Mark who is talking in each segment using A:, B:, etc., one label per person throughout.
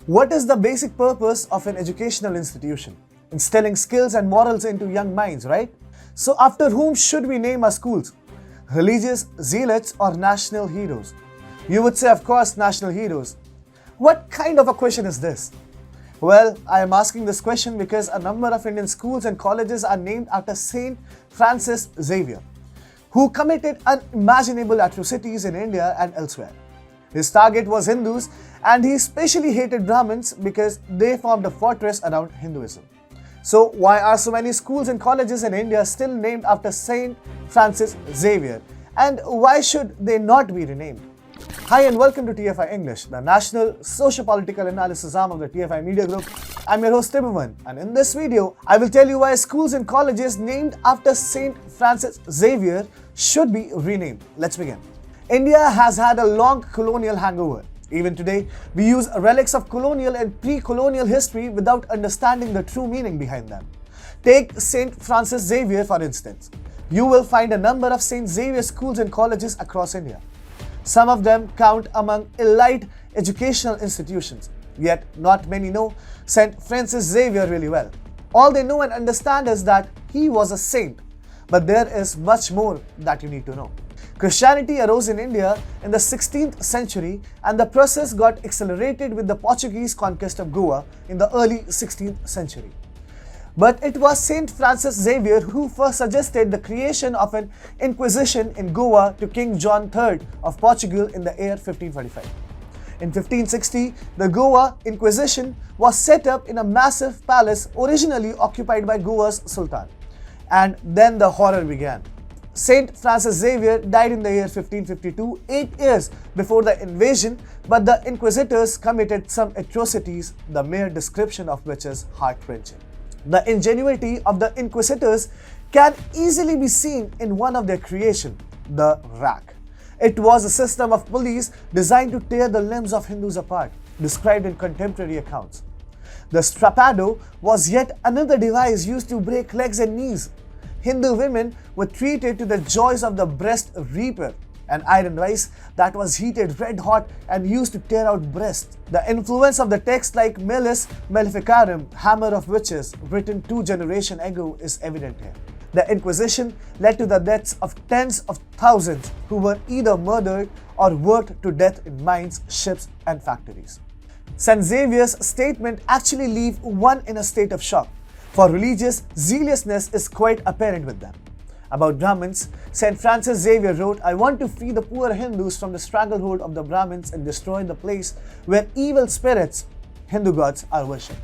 A: What is the basic purpose of an educational institution? Instilling skills and morals into young minds, right? So after whom should we name our schools? Religious zealots or national heroes? You would say, of course, national heroes. What kind of a question is this? Well, I am asking this question because a number of Indian schools and colleges are named after Saint Francis Xavier, who committed unimaginable atrocities in India and elsewhere. His target was Hindus, and he especially hated Brahmins because they formed a fortress around Hinduism. So why are so many schools and colleges in India still named after Saint Francis Xavier, and why should they not be renamed? Hi and welcome to TFI English, the national socio-political analysis arm of the TFI Media Group. I'm your host Tibuman, and in this video, I will tell you why schools and colleges named after Saint Francis Xavier should be renamed. Let's begin. India has had a long colonial hangover. Even today, we use relics of colonial and pre-colonial history without understanding the true meaning behind them. Take Saint Francis Xavier for instance. You will find a number of Saint Xavier schools and colleges across India. Some of them count among elite educational institutions, yet not many know Saint Francis Xavier really well. All they know and understand is that he was a saint, but there is much more that you need to know. Christianity arose in India in the 16th century, and the process got accelerated with the Portuguese conquest of Goa in the early 16th century. But it was Saint Francis Xavier who first suggested the creation of an inquisition in Goa to King John III of Portugal in the year 1545. In 1560, the Goa Inquisition was set up in a massive palace originally occupied by Goa's Sultan. And then the horror began. Saint Francis Xavier died in the year 1552, 8 years before the invasion, but the inquisitors committed some atrocities, the mere description of which is heart-wrenching. The ingenuity of the inquisitors can easily be seen in one of their creation, the rack. It was a system of pulleys designed to tear the limbs of Hindus apart, described in contemporary accounts. The strapado was yet another device used to break legs and knees. Hindu women were treated to the joys of the breast reaper, an iron rice that was heated red hot and used to tear out breasts. The influence of the text like Melis Maleficarum, Hammer of Witches, written 2 generations ago is evident here. The Inquisition led to the deaths of tens of thousands who were either murdered or worked to death in mines, ships and factories. St. Xavier's statement actually leave one in a state of shock, for religious zealousness is quite apparent with them. About Brahmins, Saint Francis Xavier wrote, "I want to free the poor Hindus from the stranglehold of the Brahmins and destroy the place where evil spirits, Hindu gods, are worshipped.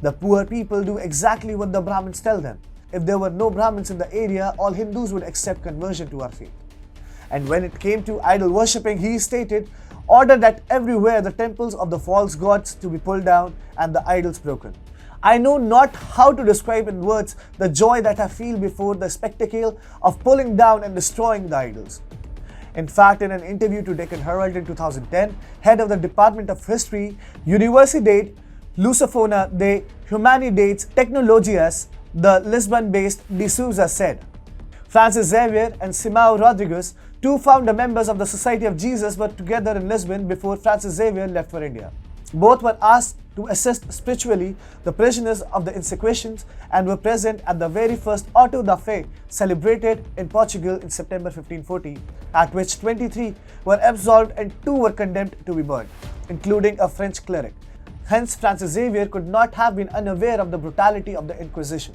A: The poor people do exactly what the Brahmins tell them. If there were no Brahmins in the area, all Hindus would accept conversion to our faith." And when it came to idol worshipping, he stated, "Order that everywhere the temples of the false gods to be pulled down and the idols broken." I know not how to describe in words the joy that I feel before the spectacle of pulling down and destroying the idols. In fact, in an interview to Deccan Herald in 2010, head of the Department of History, Universidade Lusofona de Humanidades Tecnologias, the Lisbon-based De Souza said, "Francis Xavier and Simão Rodrigues, 2 founder members of the Society of Jesus, were together in Lisbon before Francis Xavier left for India. Both were asked to assist spiritually the prisoners of the Inquisition and were present at the very first Auto da Fé celebrated in Portugal in September 1540, at which 23 were absolved and 2 were condemned to be burned, including a French cleric. Hence, Francis Xavier could not have been unaware of the brutality of the Inquisition."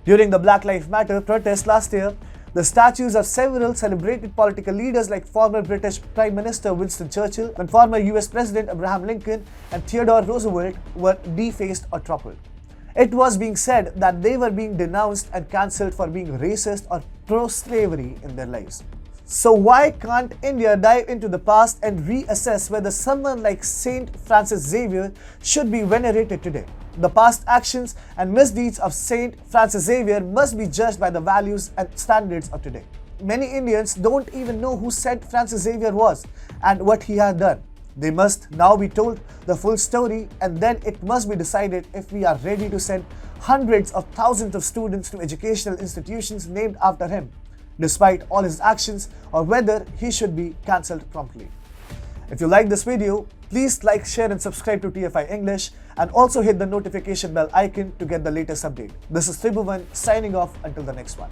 A: During the Black Lives Matter protest last year, the statues of several celebrated political leaders like former British Prime Minister Winston Churchill and former US President Abraham Lincoln and Theodore Roosevelt were defaced or toppled. It was being said that they were being denounced and cancelled for being racist or pro-slavery in their lives. So why can't India dive into the past and reassess whether someone like Saint Francis Xavier should be venerated today? The past actions and misdeeds of Saint Francis Xavier must be judged by the values and standards of today. Many Indians don't even know who Saint Francis Xavier was and what he had done. They must now be told the full story, and then it must be decided if we are ready to send hundreds of thousands of students to educational institutions named after him, despite all his actions, or whether he should be cancelled promptly. If you like this video, please like, share and subscribe to TFI English and also hit the notification bell icon to get the latest update. This is Tribhuvan signing off until the next one.